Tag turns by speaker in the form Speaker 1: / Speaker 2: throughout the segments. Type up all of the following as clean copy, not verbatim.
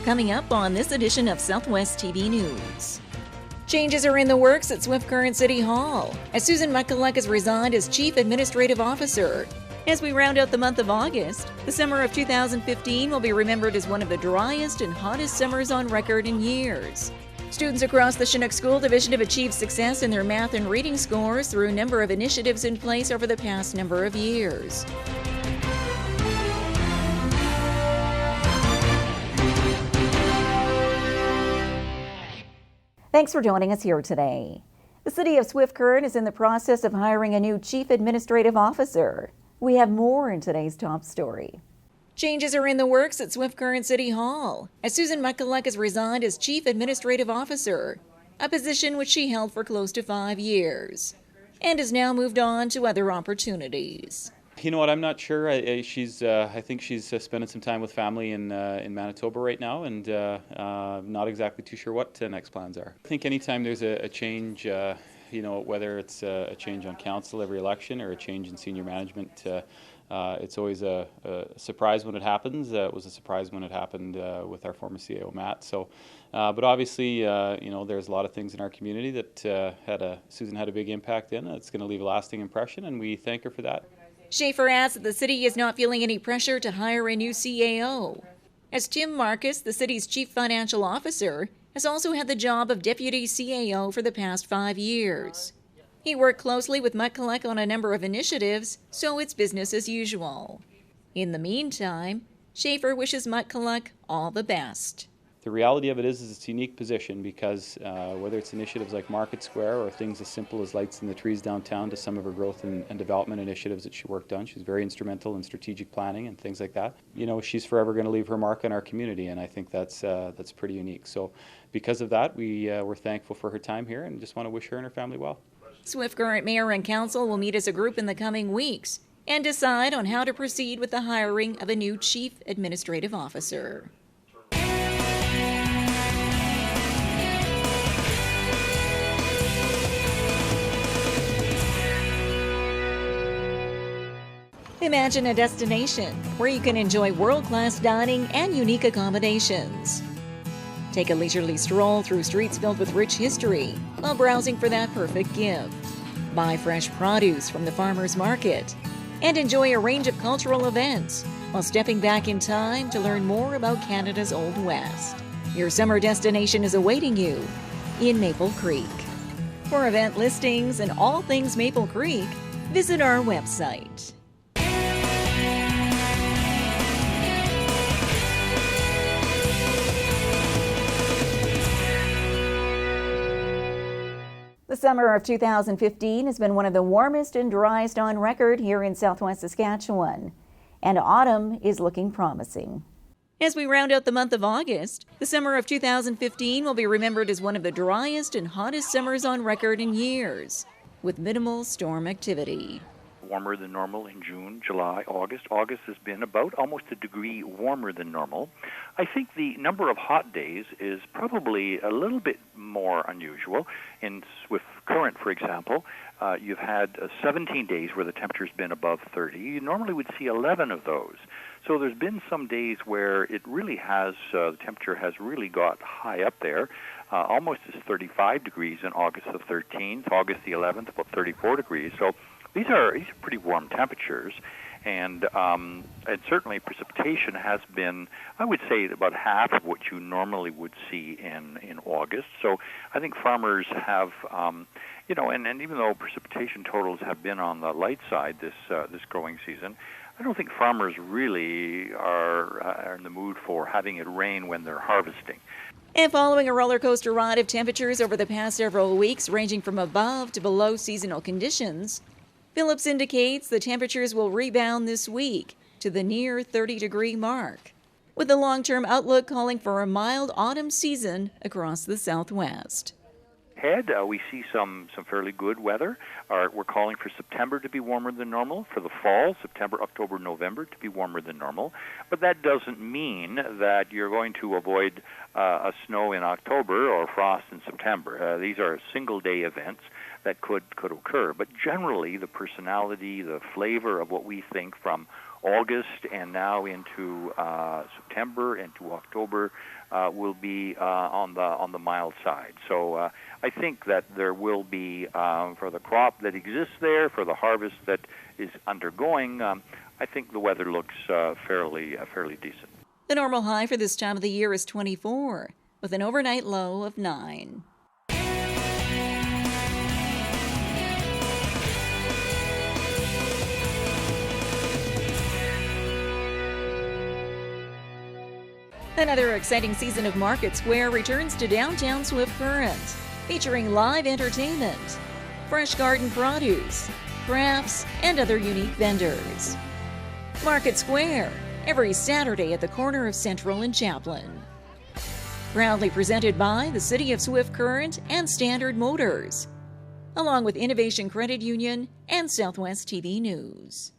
Speaker 1: Coming up on this edition of Southwest TV News. Changes are in the works at Swift Current City Hall as Susan Motkaluk has resigned as Chief Administrative Officer. As we round out the month of August, the summer of 2015 will be remembered as one of the driest and hottest summers on record in years. Students across the Chinook School Division have achieved success in their math and reading scores through a number of initiatives in place over the past number of years.
Speaker 2: Thanks for joining us here today. The City of Swift Current is in the process of hiring a new Chief Administrative Officer. We have more in today's top story.
Speaker 1: Changes are in the works at Swift Current City Hall as Susan Motkaluk has resigned as Chief Administrative Officer, a position which she held for close to 5 years, and has now moved on to other opportunities.
Speaker 3: You know what? I'm not sure. I think she's spending some time with family in Manitoba right now, and not exactly too sure what next plans are. I think anytime there's a change, whether it's a change on council every election or a change in senior management, it's always a surprise when it happens. It was a surprise when it happened with our former CAO Matt. So, but obviously, there's a lot of things in our community that Susan had a big impact in. It's going to leave a lasting impression, and we thank her for that.
Speaker 1: Schaefer adds that the city is not feeling any pressure to hire a new CAO, as Tim Marcus, the city's chief financial officer, has also had the job of deputy CAO for the past 5 years. He worked closely with Motkaluk on a number of initiatives, so it's business as usual. In the meantime, Schaefer wishes Motkaluk all the best.
Speaker 3: The reality of it is it's a unique position because whether it's initiatives like Market Square or things as simple as lights in the trees downtown to some of her growth and development initiatives that she worked on, she's very instrumental in strategic planning and things like that. You know, she's forever going to leave her mark on our community, and I think that's pretty unique. So because of that, we're thankful for her time here and just want to wish her and her family well.
Speaker 1: Swift Current Mayor and Council will meet as a group in the coming weeks and decide on how to proceed with the hiring of a new Chief Administrative Officer. Imagine a destination where you can enjoy world-class dining and unique accommodations. Take a leisurely stroll through streets filled with rich history while browsing for that perfect gift. Buy fresh produce from the farmers market and enjoy a range of cultural events while stepping back in time to learn more about Canada's Old West. Your summer destination is awaiting you in Maple Creek. For event listings and all things Maple Creek, visit our website.
Speaker 2: The summer of 2015 has been one of the warmest and driest on record here in southwest Saskatchewan, and autumn is looking promising.
Speaker 1: As we round out the month of August, the summer of 2015 will be remembered as one of the driest and hottest summers on record in years, with minimal storm activity.
Speaker 4: Warmer than normal in June, July, August. August has been about almost a degree warmer than normal. I think the number of hot days is probably a little bit more unusual. In Swift Current, for example, you've had 17 days where the temperature's been above 30. You normally would see 11 of those. So there's been some days where it really has, the temperature has really got high up there. Almost as 35 degrees in August the 13th, August the 11th, about 34 degrees. So these are pretty warm temperatures, and certainly precipitation has been, I would say, about half of what you normally would see in August. So I think farmers have, and even though precipitation totals have been on the light side this growing season, I don't think farmers really are in the mood for having it rain when they're harvesting.
Speaker 1: And following a roller coaster ride of temperatures over the past several weeks, ranging from above to below seasonal conditions, Phillips indicates the temperatures will rebound this week to the near 30-degree mark, with the long-term outlook calling for a mild autumn season across the Southwest.
Speaker 4: Ahead, we see some fairly good weather. We're calling for September to be warmer than normal, for the fall, September, October, November, to be warmer than normal. But that doesn't mean that you're going to avoid a snow in October or frost in September. These are single-day events that could occur. But generally, the personality, the flavor of what we think from August and now into September, into October, will be on the mild side. So I think that there will be, for the crop that exists there, for the harvest that is undergoing, I think the weather looks fairly decent.
Speaker 1: The normal high for this time of the year is 24, with an overnight low of 9. Another exciting season of Market Square returns to downtown Swift Current, featuring live entertainment, fresh garden produce, crafts, and other unique vendors. Market Square, every Saturday at the corner of Central and Chaplin. Proudly presented by the City of Swift Current and Standard Motors, along with Innovation Credit Union and Southwest TV News.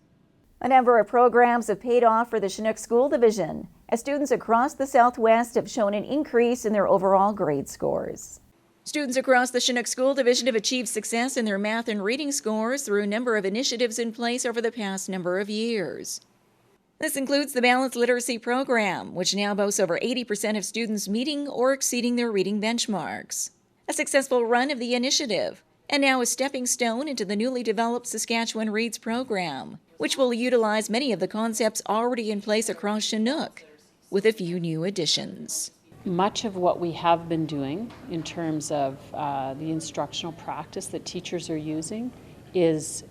Speaker 2: A number of programs have paid off for the Chinook School Division, as students across the Southwest have shown an increase in their overall grade scores.
Speaker 1: Students across the Chinook School Division have achieved success in their math and reading scores through a number of initiatives in place over the past number of years. This includes the Balanced Literacy Program, which now boasts over 80% of students meeting or exceeding their reading benchmarks. A successful run of the initiative, and now a stepping stone into the newly developed Saskatchewan Reads program, which will utilize many of the concepts already in place across Chinook, with a few new additions.
Speaker 5: Much of what we have been doing in terms of the instructional practice that teachers are using is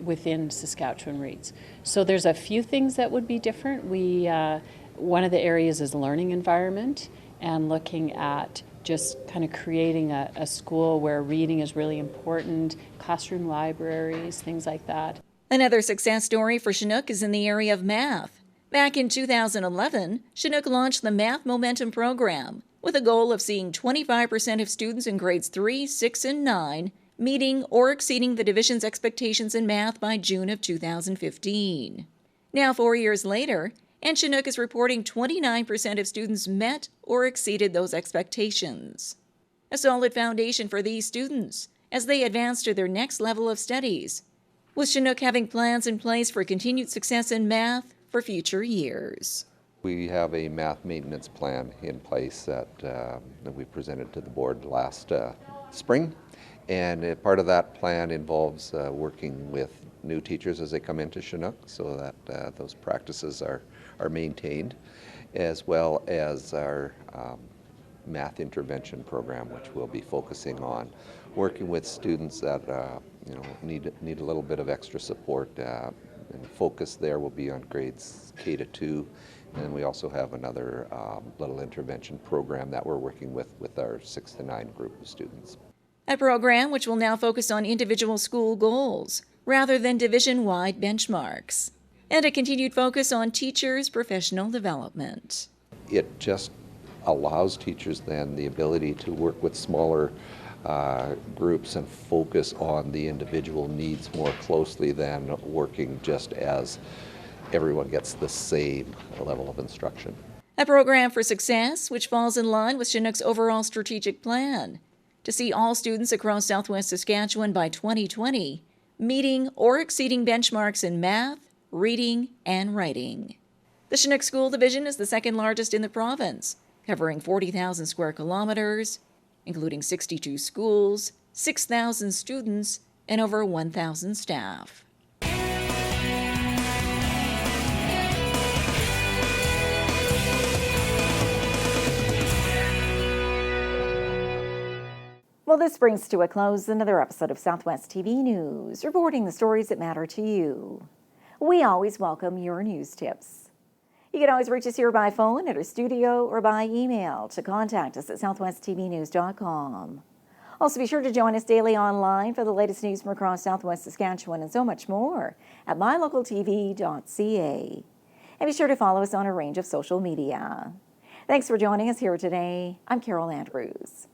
Speaker 5: within Saskatchewan Reads. So there's a few things that would be different. One of the areas is learning environment and looking at just kind of creating a school where reading is really important, classroom libraries, things like that.
Speaker 1: Another success story for Chinook is in the area of math. Back in 2011, Chinook launched the Math Momentum program with a goal of seeing 25% of students in grades 3, 6, and 9 meeting or exceeding the division's expectations in math by June of 2015. Now, 4 years later, and Chinook is reporting 29% of students met or exceeded those expectations. A solid foundation for these students as they advance to their next level of studies, with Chinook having plans in place for continued success in math for future years.
Speaker 6: We have a math maintenance plan in place that we presented to the board last spring, and part of that plan involves working with new teachers as they come into Chinook so that those practices are maintained, as well as our math intervention program, which we'll be focusing on working with students that need a little bit of extra support. And focus there will be on grades K to 2, and we also have another little intervention program that we're working with our 6 to 9 group of students.
Speaker 1: A program which will now focus on individual school goals rather than division-wide benchmarks, and a continued focus on teachers' professional development.
Speaker 6: It just allows teachers then the ability to work with smaller groups and focus on the individual needs more closely than working just as everyone gets the same level of instruction.
Speaker 1: A program for success which falls in line with Chinook's overall strategic plan to see all students across Southwest Saskatchewan by 2020 meeting or exceeding benchmarks in math, reading, and writing. The Chinook School Division is the second largest in the province, covering 40,000 square kilometers, including 62 schools, 6,000 students, and over 1,000 staff.
Speaker 2: Well, this brings to a close another episode of Southwest TV News, reporting the stories that matter to you. We always welcome your news tips. You can always reach us here by phone at our studio or by email to contact us at southwesttvnews.com. Also, be sure to join us daily online for the latest news from across Southwest Saskatchewan and so much more at MyLocalTV.ca. And be sure to follow us on a range of social media. Thanks for joining us here today. I'm Carol Andrews.